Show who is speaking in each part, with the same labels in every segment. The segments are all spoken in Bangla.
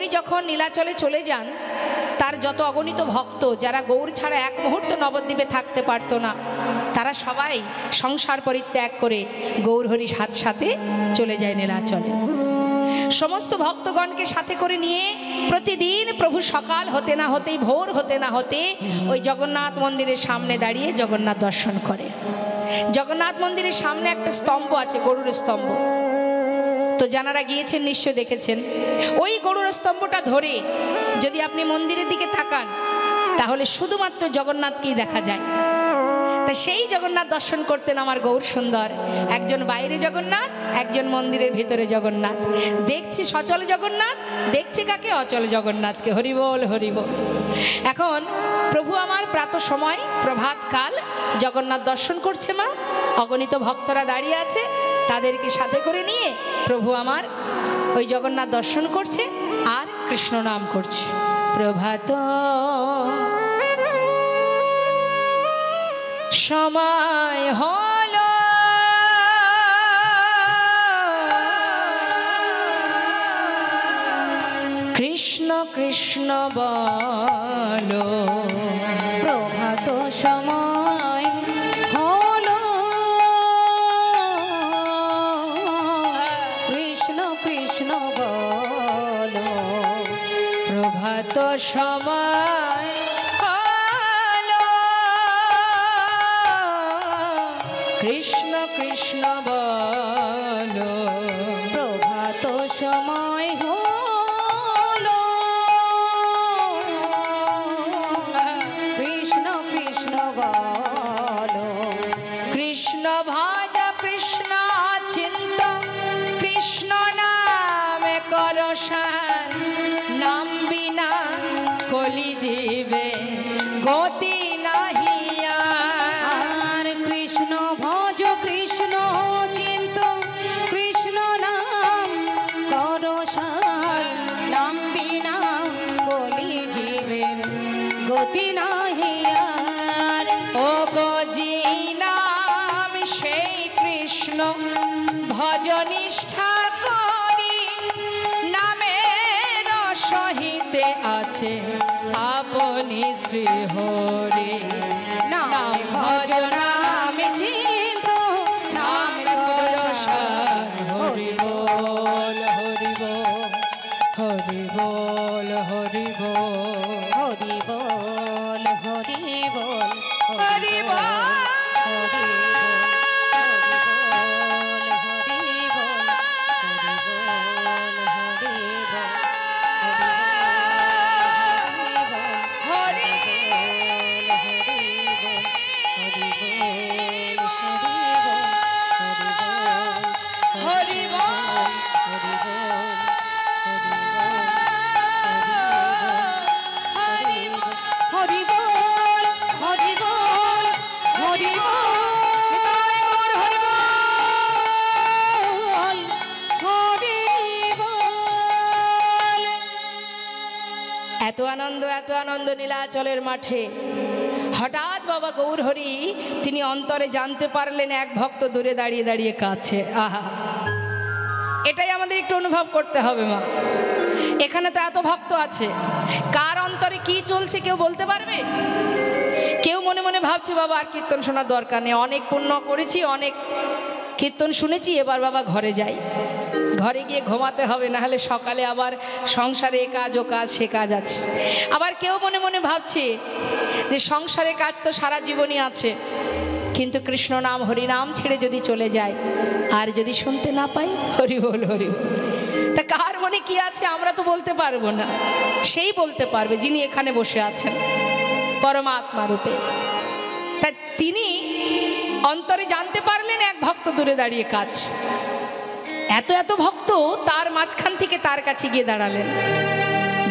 Speaker 1: গৌরহরি যখন নীলাচলে চলে যান, তার যত অগণিত ভক্ত যারা গৌর ছাড়া এক মুহূর্ত নবদ্বীপে থাকতে পারতো না, তারা সবাই সংসার পরিত্যাগ করে গৌরহরির সাথে চলে যায় নীলাচলে। সমস্ত ভক্তগণকে সাথে করে নিয়ে প্রতিদিন প্রভু সকাল হতে না হতেই, ভোর হতে না হতে ওই জগন্নাথ মন্দিরের সামনে দাঁড়িয়ে জগন্নাথ দর্শন করে। জগন্নাথ মন্দিরের সামনে একটা স্তম্ভ আছে, গরুর স্তম্ভ। তো যারা গিয়েছেন নিশ্চয় দেখেছেন, ওই গরুর স্তম্ভটা ধরে যদি আপনি মন্দিরের দিকে তাকান তাহলে শুধুমাত্র জগন্নাথকেই দেখা যায়। তা সেই জগন্নাথ দর্শন করতেন আমার গৌর সুন্দর। একজন বাইরে জগন্নাথ, একজন মন্দিরের ভিতরে জগন্নাথ। দেখছি সচল জগন্নাথ, দেখছি কাকে? অচল জগন্নাথকে। হরিবোল হরিবোল। এখন প্রভু আমার প্রাতঃ সময় প্রভাতকাল জগন্নাথ দর্শন করছে মা, অগণিত ভক্তরা দাঁড়িয়ে আছে, তাদেরকে সাথে করে নিয়ে প্রভু আমার ওই জগন্নাথ দর্শন করছে আর কৃষ্ণ নাম করছে। প্রভাত সময় হলো, কৃষ্ণ কৃষ্ণ বলো।
Speaker 2: প্রভাত সময় হলো, কৃষ্ণ কৃষ্ণ বলো।
Speaker 1: প্রভাত সময় কৃষ্ণ কৃষ্ণ বলো।
Speaker 2: প্রভাত সময় হলো, কৃষ্ণ কৃষ্ণ বলো।
Speaker 1: কৃষ্ণ ভজ কৃষ্ণ চিন্ত, কৃষ্ণ নামে করসান। নাম বিনা কলি জীবে গতি নাহি। ভজনিষ্ঠা করি নামের সহিতে আছে আপনি শ্রী হরি।
Speaker 2: নাম ভজ নাম চিন্ত, নাম করসান।
Speaker 1: হরি বল হরি বল হরি বল হরি বল
Speaker 2: হরি বল হরি বল
Speaker 1: হরি বল। এত আনন্দ নীলাচলের মাঠে। হঠাৎ বাবা গৌরহরি তিনি অন্তরে জানতে পারলেন এক ভক্ত দূরে দাঁড়িয়ে দাঁড়িয়ে কাঁদছে। আহা, এটাই আমাদের একটু অনুভব করতে হবে মা। এখানে তো এত ভক্ত আছে, কার অন্তরে কি চলছে কেউ বলতে পারবে? কেউ মনে মনে ভাবছে বাবা আর কীর্তন শোনার দরকার নেই, অনেক পুণ্য করেছি, অনেক কীর্তন শুনেছি, এবার বাবা ঘরে যাই, ঘরে গিয়ে ঘুমাতে হবে, না হলে সকালে আবার সংসারে এ কাজ ও কাজ সে কাজ আছে। আবার কেউ মনে মনে ভাবছে যে সংসারে কাজ তো সারা জীবনই আছে, কিন্তু কৃষ্ণ নাম হরিনাম ছেড়ে যদি চলে যায় আর যদি শুনতে না পাই, হরি বল হরি বল। তা কার মনে কি আছে আমরা তো বলতে পারবো না, সেই বলতে পারবে যিনি এখানে বসে আছেন পরমাত্মা রূপে। তা তিনি অন্তরে জানতে পারলেন এক ভক্ত দূরে দাঁড়িয়ে কাজ। এত এত ভক্ত তার মাঝখান থেকে তার কাছে গিয়ে দাঁড়ালেন,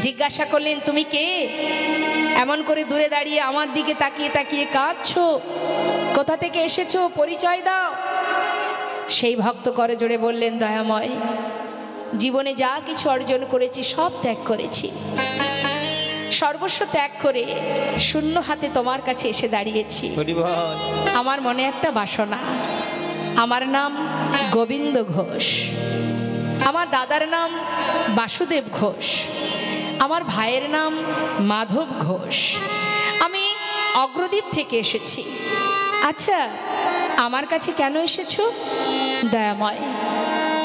Speaker 1: জিজ্ঞাসা করলেন তুমি কে? এমন করে দূরে দাঁড়িয়ে আমার দিকে তাকিয়ে তাকিয়ে কাঁদছো, কোথা থেকে এসেছো, পরিচয় দাও। সেই ভক্ত করে জোরে বললেন, দয়াময়, জীবনে যা কিছু অর্জন করেছি সব ত্যাগ করেছি, সর্বস্ব ত্যাগ করে শূন্য হাতে তোমার কাছে এসে দাঁড়িয়েছি। আমার মনে একটা বাসনা, আমার নাম গোবিন্দ ঘোষ, আমার দাদার নাম বাসুদেব ঘোষ, আমার ভাইয়ের নাম মাধব ঘোষ, আমি অগ্রদ্বীপ থেকে এসেছি। আচ্ছা, আমার কাছে কেন এসেছো? দয়াময়,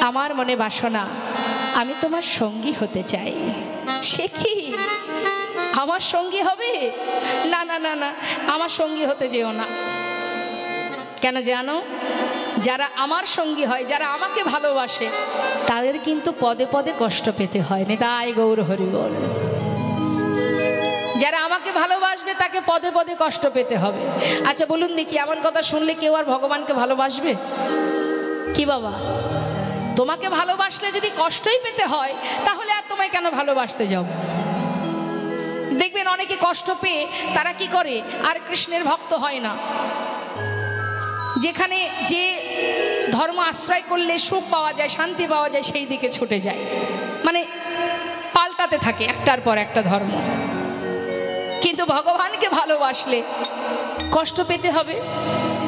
Speaker 1: আমার মনে বাসনা, আমি তোমার সঙ্গী হতে চাই। সে কি, আমার সঙ্গী হবে? না না না না, আমার সঙ্গী হতে যেও না। কেন জানো? যারা আমার সঙ্গী হয়, যারা আমাকে ভালোবাসে, তাদের কিন্তু পদে পদে কষ্ট পেতে হয়। নিতাই গৌর হরি বল। যারা আমাকে ভালোবাসবে তাকে পদে পদে কষ্ট পেতে হবে। আচ্ছা বলুন দেখি, এমন কথা শুনলে কেউ আর ভগবানকে ভালোবাসবে কি বাবা? তোমাকে ভালোবাসলে যদি কষ্টই পেতে হয়, তাহলে আর তোমায় কেন ভালোবাসতে যাও? দেখবেন অনেকে কষ্ট পেয়ে তারা কি করে, আর কৃষ্ণের ভক্ত হয় না। যেখানে যে ধর্ম আশ্রয় করলে সুখ পাওয়া যায়, শান্তি পাওয়া যায়, সেই দিকে ছুটে যায়। মানে পাল্টাতে থাকে একটার পর একটা ধর্ম। কিন্তু ভগবানকে ভালোবাসলে কষ্ট পেতে হবে।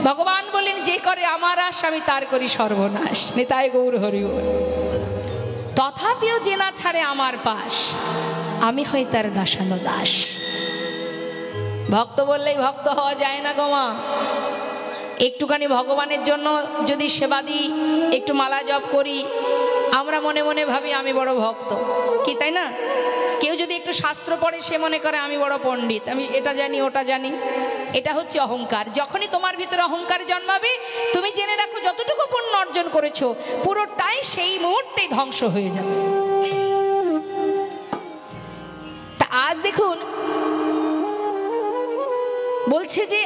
Speaker 1: ভগবান বলেন, যে করে আমার আশ আমি তার করি সর্বনাশ। নিতাই গৌর হরি বল। তথাপিও যে না ছাড়ে আমার পাশ, আমি হই তার দাসানো দাস। ভক্ত বললেই ভক্ত হওয়া যায় না গো মা। একটুখানি ভগবানের জন্য যদি সেবা দিই, একটু মালা জপ করি, আমরা মনে মনে ভাবি আমি বড় ভক্ত, কি তাই না? কেউ যদি একটু শাস্ত্র পড়ে, সে মনে করে আমি বড় পণ্ডিত, আমি এটা জানি ওটা জানি। এটা হচ্ছে অহংকার। যখনই তোমার ভিতরে অহংকার জন্মাবে, তুমি জেনে রাখো যতটুকু পুণ্য অর্জন করেছো পুরোটাই সেই মুহূর্তেই ধ্বংস হয়ে যাবে। তা আজ দেখুন বলছে যে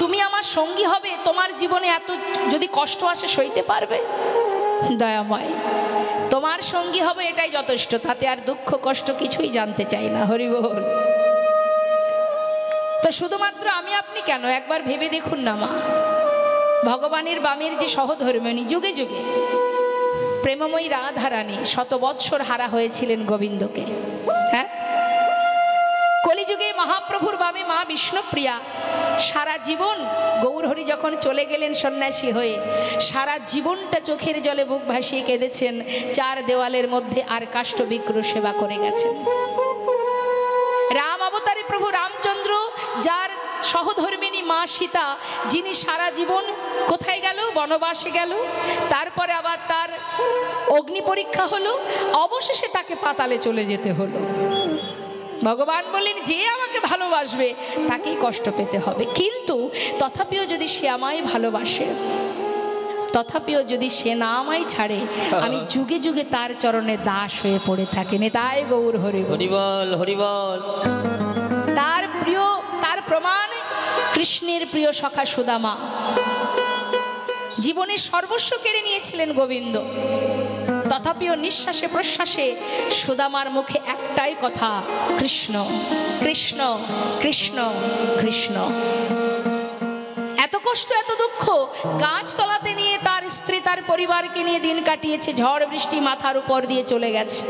Speaker 1: তুমি আমার সঙ্গী হবে, তোমার জীবনে এত যদি কষ্ট আসে সইতে পারবে? দয়াময়, তোমার সঙ্গী হবে এটাই যথেষ্ট, তাতে আর দুঃখ কষ্ট কিছুই জানতে চাই না। হরি বল। তো শুধুমাত্র আমি আপনি কেন, একবার ভেবে দেখুন না মা, ভগবানের বামের যে সহধর্মিণী, যুগে যুগে প্রেমময়ী রাধারানী শত বৎসর হারা হয়েছিলেন গোবিন্দকে। হ্যাঁ, কলিযুগে মহাপ্রভুর বামে মা বিষ্ণুপ্রিয়া সারা জীবন, গৌরহরি যখন চলে গেলেন সন্ন্যাসী হয়ে, সারা জীবনটা চোখের জলে বুক ভাসিয়ে কেঁদেছেন, চার দেওয়ালের মধ্যে আর কাষ্ঠবিগ্রহ সেবা করে গেছেন। রাম অবতারী প্রভু রামচন্দ্র, যার সহধর্মিণী মা সীতা, যিনি সারা জীবন কোথায় গেল? বনবাসে গেল। তারপরে আবার তার অগ্নি পরীক্ষা হলো, অবশেষে তাকে পাতালে চলে যেতে হলো। ভগবান বললেন, যে আমাকে ভালোবাসবে তাকেই কষ্ট পেতে হবে। কিন্তু তথাপিও যদি সে আমায় ভালোবাসে, তথাপিও যদি সে না আমায় ছাড়ে, আমি যুগে যুগে তার চরণে দাস হয়ে পড়ে থাকি। নিতাই গৌর হরি বল।
Speaker 3: হরি বল।
Speaker 1: তার প্রমাণ কৃষ্ণের প্রিয় সখা সুদামা। জীবনের সর্বস্ব কেড়ে নিয়েছিলেন গোবিন্দ, তথাপিও নিঃশ্বাসে প্রশ্বাসে সুদামার মুখে একটাই কথা, কৃষ্ণ কৃষ্ণ কৃষ্ণ কৃষ্ণ। এত কষ্ট, এত দুঃখ গাছতলাতে নিয়ে তার স্ত্রী, তার পরিবারকে নিয়ে দিন কাটিয়েছে। ঝড় বৃষ্টি মাথার উপর দিয়ে চলে গেছে।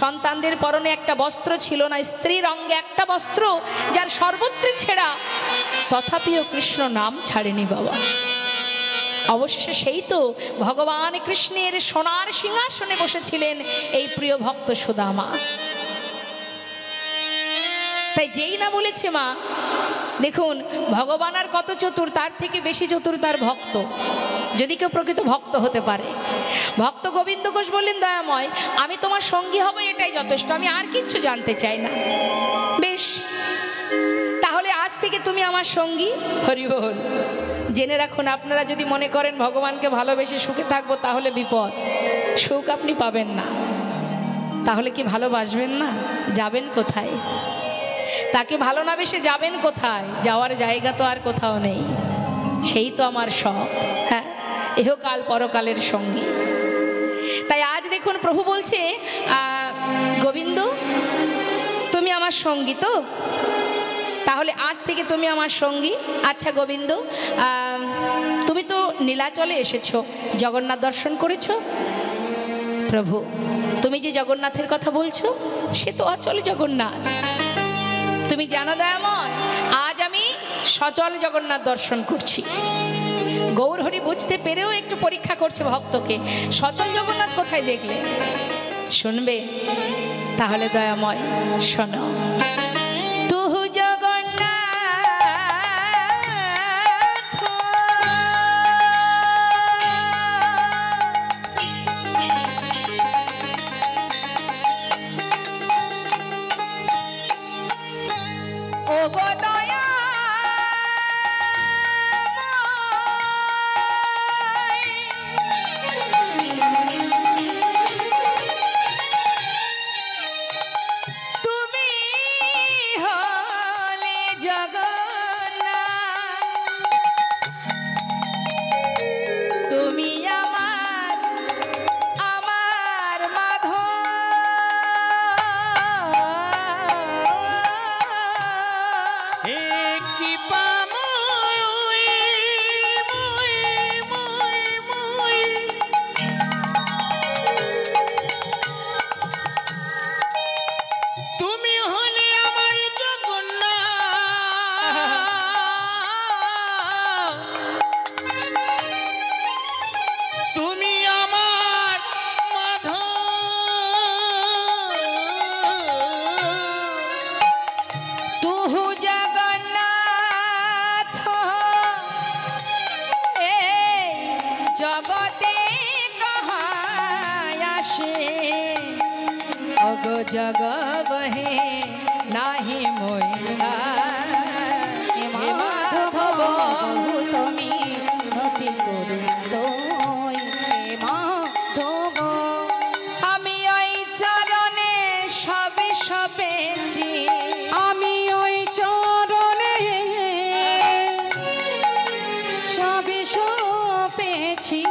Speaker 1: সন্তানদের পরনে একটা বস্ত্র ছিল না, স্ত্রীর অঙ্গে একটা বস্ত্র, যার সর্বত্রে ছেঁড়া, তথাপিও কৃষ্ণ নাম ছাড়েনি বাবা। অবশেষে সেই তো ভগবান কৃষ্ণের সোনার সিংহাসনে বসেছিলেন এই প্রিয় ভক্ত সুদামা। তাই যেই না বলেছে মা, দেখুন ভগবান আর কত চতুর, তার থেকে বেশি চতুর তার ভক্ত, যদি কেউ প্রকৃত ভক্ত হতে পারে। ভক্ত গোবিন্দ ঘোষ বললেন, দয়াময়, আমি তোমার সঙ্গী হব এটাই যথেষ্ট, আমি আর কিচ্ছু জানতে চাই না। বেশ, তাহলে আজ থেকে তুমি আমার সঙ্গী। হরি বল। জেনে রাখুন, আপনারা যদি মনে করেন ভগবানকে ভালোবেসে সুখে থাকবো, তাহলে বিপদ, সুখ আপনি পাবেন না। তাহলে কি ভালোবাসবেন না? যাবেন কোথায়? তাকে ভালো না বেসে যাবেন কোথায়? যাওয়ার জায়গা তো আর কোথাও নেই। সেই তো আমার সব, হ্যাঁ, ইহকাল পরকালের সঙ্গী। তাই আজ দেখুন প্রভু বলছে, গোবিন্দ তুমি আমার সঙ্গী তো, তাহলে আজ থেকে তুমি আমার সঙ্গী। আচ্ছা গোবিন্দ, তুমি তো নীলাচলে এসেছো, জগন্নাথ দর্শন করেছো? প্রভু, তুমি যে জগন্নাথের কথা বলছো, সে তো অচল জগন্নাথ। তুমি জানো দয়াময়, আজ আমি সচল জগন্নাথ দর্শন করছি। গৌরহরি বুঝতে পেরেও একটু পরীক্ষা করছে ভক্তকে, সচল জগন্নাথ কোথায় দেখলে? শুনবে, তাহলে দয়াময় শোনো, তুহু জগন্নাথ ও গো দয়া जग बहे नाही मोइछा
Speaker 2: हे माधव তুমি নতি করে তোই হে মাধব
Speaker 1: আমি ওই চরণে সবে সপেছি
Speaker 2: আমি ওই চরণে সবে সপেছি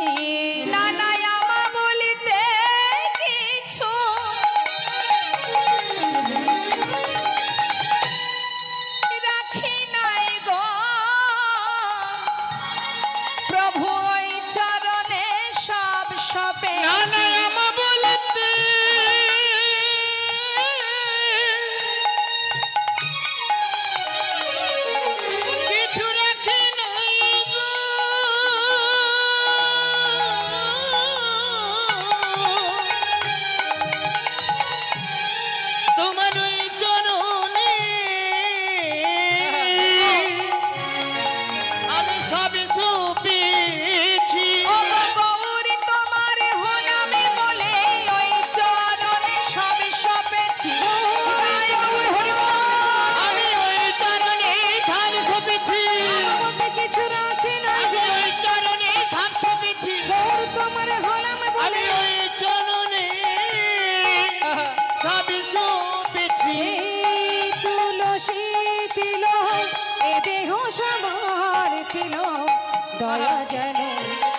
Speaker 2: দয়া যেন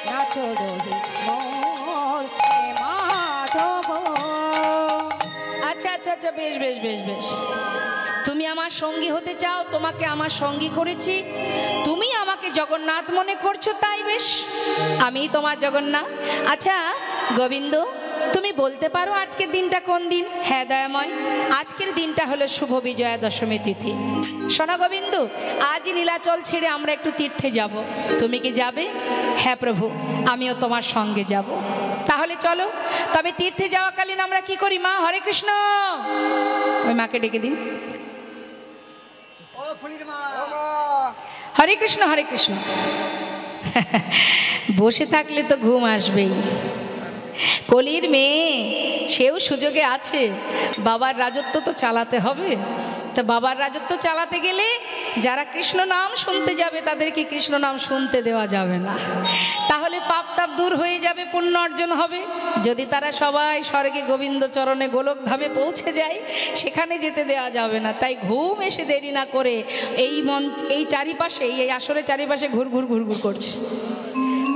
Speaker 2: নাচো রহি মোর হে মাধব।
Speaker 1: আচ্ছা আচ্ছা আচ্ছা, বেশ বেশ বেশ বেশ, তুমি আমার সঙ্গী হতে চাও, তোমাকে আমার সঙ্গী করেছি, তুমি আমাকে জগন্নাথ মনে করছো, তাই বেশ, আমি তোমার জগন্নাথ। আচ্ছা গোবিন্দ, তুমি বলতে পারো আজকের দিনটা কোন দিন? হ্যাঁ দয়াময়, আজকের দিনটা হলো শুভ বিজয়া দশমী তিথি। শোনো গোবিন্দ, আজই নীলাচল ছেড়ে আমরা একটু তীর্থে যাব, তুমি কি যাবে? হ্যাঁ প্রভু, আমিও তোমার সঙ্গে যাব। তাহলে চলো, তবে তীর্থে যাওয়াকালীন আমরা কি করি? মা হরে কৃষ্ণ, ওই মাকে ডেকে দিন। হরে কৃষ্ণ হরে কৃষ্ণ। বসে থাকলে তো ঘুম আসবেই, কলির মেয়ে, সেও সুযোগে আছে, বাবার রাজত্ব তো চালাতে হবে। তা বাবার রাজত্ব চালাতে গেলে যারা কৃষ্ণ নাম শুনতে যাবে তাদেরকে কৃষ্ণ নাম শুনতে দেওয়া যাবে না, তাহলে পাপ তাপ দূর হয়ে যাবে, পুণ্য অর্জন হবে। যদি তারা সবাই স্বর্গে গোবিন্দ চরণে গোলক ধামে পৌঁছে যায়, সেখানে যেতে দেওয়া যাবে না। তাই ঘুম এসে দেরি না করে এই চারিপাশে, এই আসরের চারিপাশে ঘুর ঘুর ঘুর ঘুর করছে,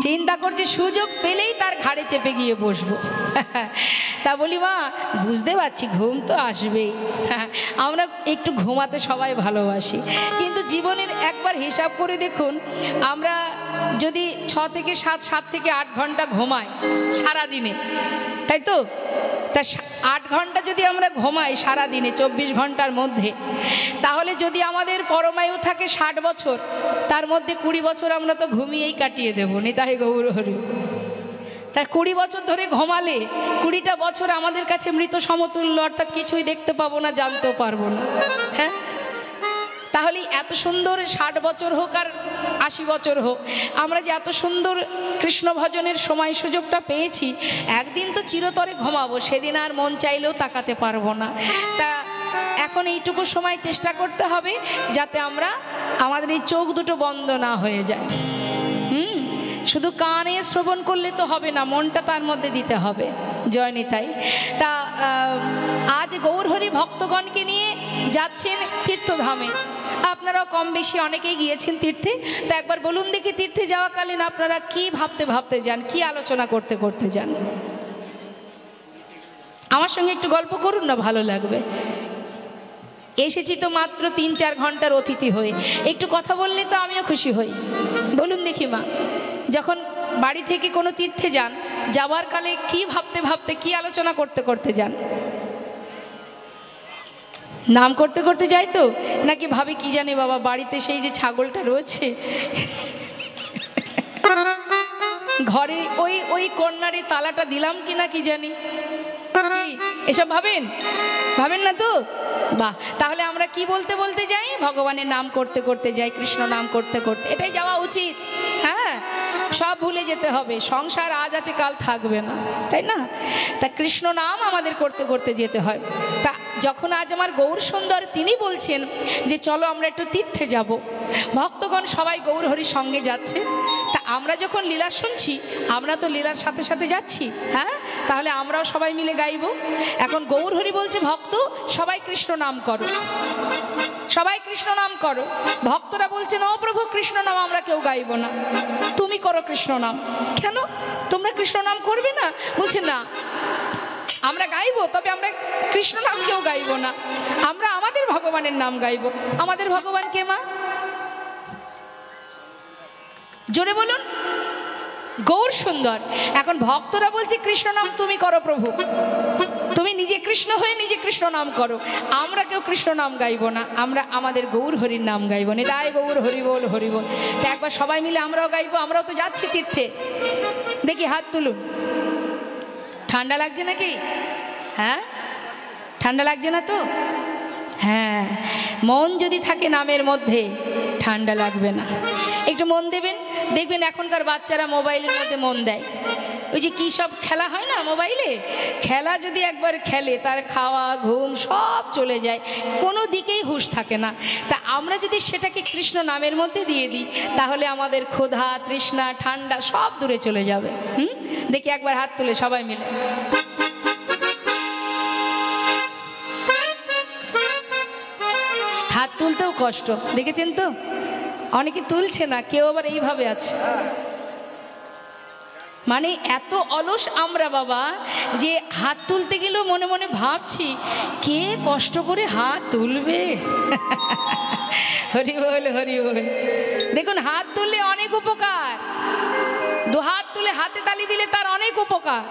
Speaker 1: চিন্তা করছে সুযোগ পেলেই তার ঘাড়ে চেপে গিয়ে বসবো। তা বলি মা, বুঝতে পারছি ঘুম তো আসবেই, আমরা একটু ঘুমাতে সবাই ভালোবাসি, কিন্তু জীবনের একবার হিসাব করে দেখুন, আমরা যদি 6 থেকে 7 থেকে 8 ঘন্টা ঘুমাই সারাদিনে, তাই তো, তা 8 ঘন্টা যদি আমরা ঘুমাই সারাদিনে 24 ঘন্টার মধ্যে, তাহলে যদি আমাদের পরমায়ু থাকে 60 বছর, তার মধ্যে 20 বছর আমরা তো ঘুমিয়েই কাটিয়ে দেবো। নিতাই গৌর হরি। তা 20 বছর ধরে ঘুমালে 20টা বছর আমাদের কাছে মৃত সমতুল্য, অর্থাৎ কিছুই দেখতে পাবো না, জানতেও পারবো না। হ্যাঁ, তাহলে এত সুন্দর 60 বছর হোক আর 80 বছর হোক, আমরা যে এত সুন্দর কৃষ্ণ ভজনের সময় সুযোগটা পেয়েছি, একদিন তো চিরতরে ঘুমাবো, সেদিন আর মন চাইলেও তাকাতে পারবো না। তা এখন এইটুকু সময় চেষ্টা করতে হবে যাতে আমরা আমাদের এই চোখ দুটো বন্ধ না হয়ে যায়। শুধু কানে শ্রবণ করলে তো হবে না, মনটা তার মধ্যে দিতে হবে। জয় নিতাই। তা আজ গৌরহরি ভক্তগণকে নিয়ে যাচ্ছেন তীর্থধামে। আপনারাও কম বেশি অনেকেই গিয়েছেন তীর্থে। তা একবার বলুন দেখি, তীর্থে যাওয়াকালীন আপনারা কি ভাবতে ভাবতে যান, কি আলোচনা করতে করতে যান? আমার সঙ্গে একটু গল্প করুন না, ভালো লাগবে। এসেছি তো মাত্র 3-4 ঘন্টার অতিথি হয়ে, একটু কথা বললে তো আমিও খুশি হই। বলুন দেখি মা, যখন বাড়ি থেকে কোনো তীর্থে যান, যাওয়ার কালে কি ভাবতে ভাবতে, কি আলোচনা করতে করতে যান? নাম করতে করতে যাই তো, নাকি ভাবে কি জানি বাবা বাড়িতে সেই যে ছাগলটা রয়েছে, ঘরে ওই কর্নারে তালাটা দিলাম কিনা কি জানি, এসব ভাবেন? ভাবেন না তো? বাহ, তাহলে আমরা কি বলতে বলতে যাই? ভগবানের নাম করতে করতে যাই, কৃষ্ণ নাম করতে করতে। এটাই যাওয়া উচিত। হ্যাঁ, সব ভুলে যেতে হবে, সংসার আজ আছে কাল থাকবে না, তাই না? তা কৃষ্ণ নাম আমাদের করতে করতে যেতে হয়। তা যখন আজ আমার গৌর সুন্দর তিনি বলছেন যে চলো আমরা একটু তীর্থে যাব, ভক্তগণ সবাই গৌর হরির সঙ্গে যাচ্ছে, তা আমরা যখন লীলা শুনছি, আমরা তো লীলার সাথে সাথে যাচ্ছি। হ্যাঁ, তাহলে আমরাও সবাই মিলে গাইব। এখন গৌর হরি বলছে ভক্ত সবাই কৃষ্ণ নাম করো, সবাই কৃষ্ণ নাম করো। ভক্তরা বলছেন ও প্রভু কৃষ্ণ নাম আমরা কেউ গাইব না, তুমি করো কৃষ্ণ নাম। কেন তোমরা কৃষ্ণ নাম করবে না? বলছে না, আমরা গাইবো, তবে আমরা কৃষ্ণ নাম কেউ গাইব না, আমরা আমাদের ভগবানের নাম গাইব। আমাদের ভগবান কে মা? জোরে বলুন। গৌর সুন্দর। এখন ভক্তরা বলছে কৃষ্ণ নাম তুমি করো প্রভু, তুমি নিজে কৃষ্ণ হয়ে নিজে কৃষ্ণ নাম করো, আমরা কেউ কৃষ্ণ নাম গাইব না, আমরা আমাদের গৌর হরির নাম গাইব। নিতাই গৌর হরি বল হরি বল। তা একবার সবাই মিলে আমরাও গাইবো, আমরাও তো যাচ্ছি তীর্থে। দেখি হাত তুলুন। ঠান্ডা লাগছে নাকি? হ্যাঁ, ঠান্ডা লাগছে না তো? হ্যাঁ, মন যদি থাকে নামের মধ্যে ঠান্ডা লাগবে না। একটু মন দেবেন, দেখবেন এখনকার বাচ্চারা মোবাইলের মধ্যে মন দেয়। ওই যে কী সব খেলা হয় না মোবাইলে, খেলা যদি একবার খেলে তার খাওয়া ঘুম সব চলে যায়, কোনো দিকেই হুঁশ থাকে না। তা আমরা যদি সেটাকে কৃষ্ণ নামের মধ্যে দিয়ে দিই, তাহলে আমাদের ক্ষুধা তৃষ্ণা ঠান্ডা সব দূরে চলে যাবে। দেখি একবার হাত তুলে সবাই মিলে। হাত তুলতেও কষ্ট, দেখেছেন তো? অনেকে তুলছে না, কেউ আবার এইভাবে আছে। মানে এত অলস আমরা বাবা যে হাত তুলতে গেলেও মনে মনে ভাবছি কে কষ্ট করে হাত তুলবে। হরি বল হরি বল। দেখুন হাত তুললে অনেক উপকার, দুহাত তুলে হাতে তালি দিলে তার অনেক উপকার।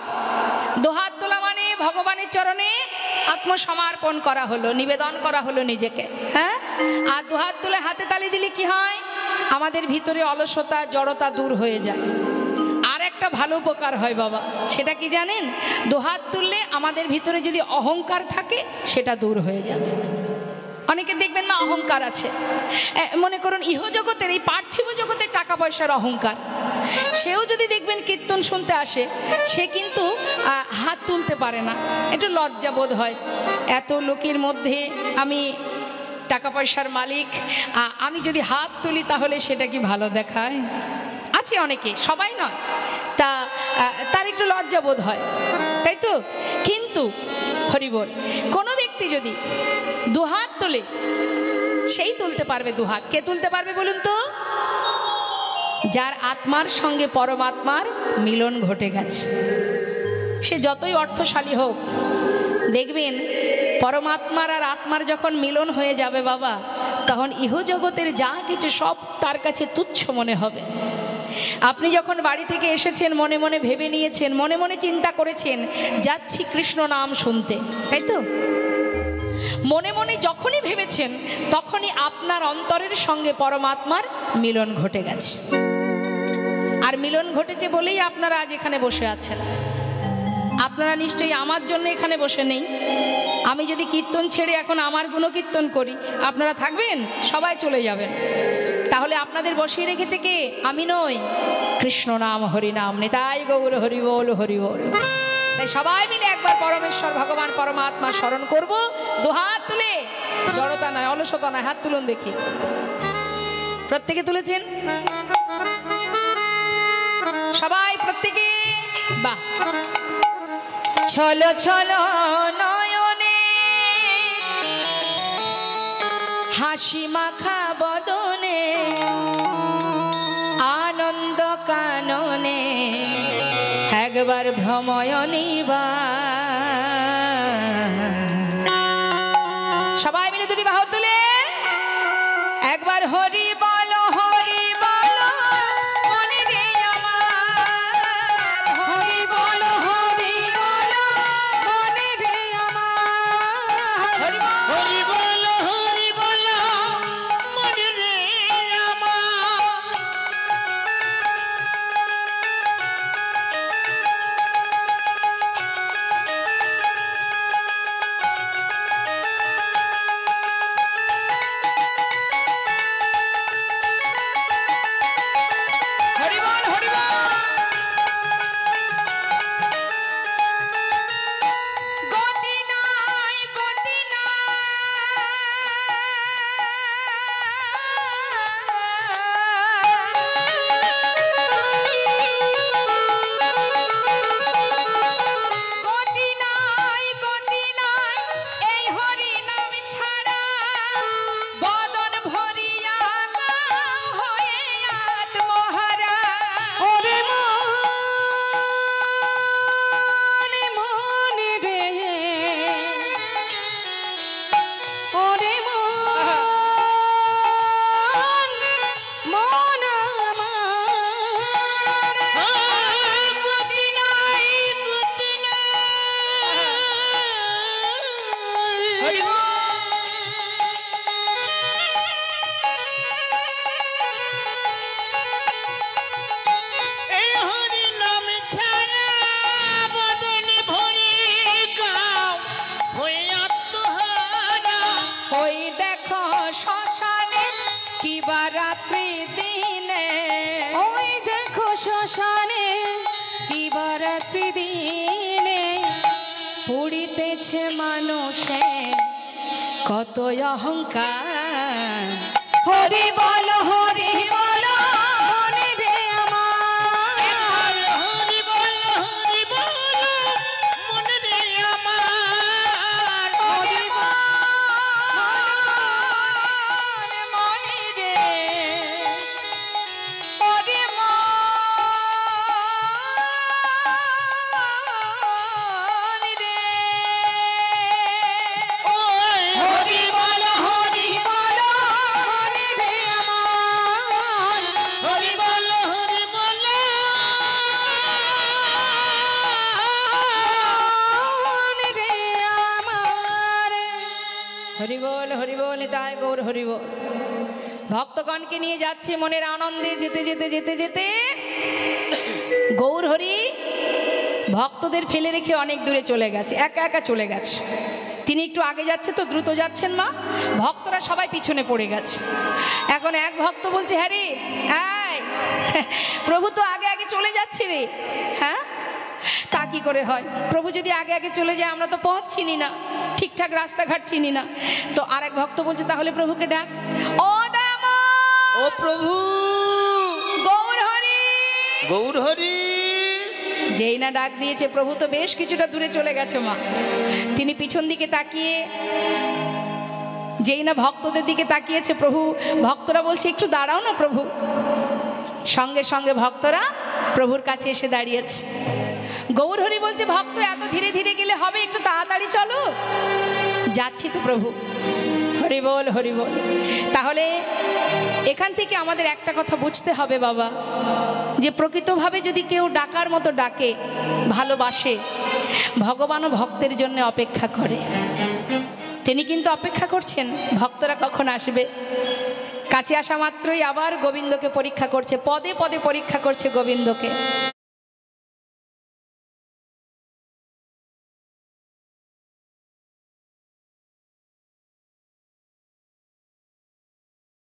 Speaker 1: দুহাত তোলা মানে ভগবানের চরণে আত্মসমর্পণ করা হলো, নিবেদন করা হলো নিজেকে। হ্যাঁ, আর দুহাত তুলে হাতে তালি দিলে কি হয়? আমাদের ভিতরে অলসতা জড়তা দূর হয়ে যায়। আর একটা ভালো উপকার হয় বাবা, সেটা কি জানেন? দুহাত তুললে আমাদের ভিতরে যদি অহংকার থাকে সেটা দূর হয়ে যাবে। অনেকে দেখবেন না অহংকার আছে, মনে করুন ইহজগতের এই পার্থিব জগতের টাকা পয়সার অহংকার, সেও যদি দেখবেন কীর্তন শুনতে আসে, সে কিন্তু হাত তুলতে পারে না, একটু লজ্জা বোধ হয়। এত লোকের মধ্যে আমি টাকা পয়সার মালিক, আমি যদি হাত তুলি তাহলে সেটা কি ভালো দেখায়? আছে অনেকে, সবাই নয়, তা তার একটু লজ্জা বোধ হয়, তাই তো? কিন্তু হরিবল, কোনো ব্যক্তি যদি দুহাত তোলে, সেই তুলতে পারবে দুহাত। কে তুলতে পারবে বলুন তো? যার আত্মার সঙ্গে পরমাত্মার মিলন ঘটে গেছে। সে যতই অর্থশালী হোক, দেখবেন পরমাত্মার আর আত্মার যখন মিলন হয়ে যাবে বাবা, তখন ইহজগতের যা কিছু সব তার কাছে তুচ্ছ মনে হবে। আপনি যখন বাড়ি থেকে এসেছেন, মনে মনে ভেবে নিয়েছেন, মনে মনে চিন্তা করেছেন যাচ্ছি কৃষ্ণ নাম শুনতে, তাই তো? মনে মনে যখনই ভেবেছেন, তখনই আপনার অন্তরের সঙ্গে পরমাত্মার মিলন ঘটে গেছে। আর মিলন ঘটেছে বলেই আপনারা আজ এখানে বসে আছেন। আপনারা নিশ্চয়ই আমার জন্য এখানে বসে নেই। আমি যদি কীর্তন ছেড়ে এখন আমার গুণকীর্তন করি, আপনারা থাকবেন? সবাই চলে যাবেন। তাহলে আপনাদের বসিয়ে রেখেছে কে? আমি নই, কৃষ্ণ নাম হরি নাম, নিতাই গৌর হরি বল হরি বল। তাই সবাই মিলে একবার পরমেশ্বর ভগবান পরমাত্মা স্মরণ করব, দুহাত তুলে, জড়তা নয়, অলসতা নয়, হাত তুলুন দেখি। প্রত্যেকে তুলেছেন? সবাই প্রত্যেকে, বাহ। ছলো ছলো নয়নে হাসি মাখা বদনে আনন্দ কাননে একবার ভ্রময়নী বা। সবাই মিলে দুটি বাহু তুলে একবার হরি বলো, হরি বলো মনে রে আমার, হরি বলো, হরি বলো মনে রে আমার, হরি বলো, হরি বলো মনে রে আমার। রাত্রি দিনে, ওই দেখো শ্মশানে কিবা রাত্রি দিনে পুড়িতেছে মানুষে কত অহংকার। হরি বলো, হরি বলো মনে রে আমার, হরি বলো, হরি বলো মনে রে আমার, হরি হরিবল হরিবল নিতাই গৌর হরিবল। ভক্তগণকে নিয়ে যাচ্ছে মনের আনন্দে, যেতে যেতে যেতে যেতে গৌর হরি ভক্তদের ফেলে রেখে অনেক দূরে চলে গেছে, একা একা চলে গেছে। তিনি একটু আগে যাচ্ছে তো দ্রুত যাচ্ছেন মা, ভক্তরা সবাই পিছনে পড়ে গেছে। এখন এক ভক্ত বলছে, হ্যাঁ রে, প্রভু তো আগে আগে চলে যাচ্ছে রে। হ্যাঁ, তা কি করে হয়? প্রভু যদি আগে আগে চলে যায় আমরা তো পথ চিনি না, ঠিকঠাক রাস্তাঘাট চিনি না। তো আর এক ভক্ত বলছে, তাহলে প্রভুকে ডাক। ও দাম,
Speaker 3: ও প্রভু,
Speaker 1: গৌর হরি,
Speaker 3: গৌর হরি।
Speaker 1: যেই না ডাক দিয়েছে, প্রভু তো বেশ কিছুটা দূরে চলে গেছে মা। তিনি পিছন দিকে তাকিয়ে যেই না ভক্তদের দিকে তাকিয়েছে, প্রভু, ভক্তরা বলছে একটু দাঁড়াও না প্রভু। সঙ্গে সঙ্গে ভক্তরা প্রভুর কাছে এসে দাঁড়িয়েছে। গৌর হরি বলছে, ভক্ত এত ধীরে ধীরে গেলে হবে, একটু তাড়াতাড়ি চলো। যাচ্ছি তো প্রভু। হরি বল, হরি বল। তাহলে এখান থেকে আমাদের একটা কথা বুঝতে হবে বাবা, যে প্রকৃতভাবে যদি কেউ ডাকার মতো ডাকে, ভালোবাসে, ভগবানও ভক্তের জন্য অপেক্ষা করে। তিনি কিন্তু অপেক্ষা করছেন ভক্তরা কখন আসবে। কাছে আসা মাত্রই আবার গোবিন্দকে পরীক্ষা করছে, পদে পদে পরীক্ষা করছে গোবিন্দকে।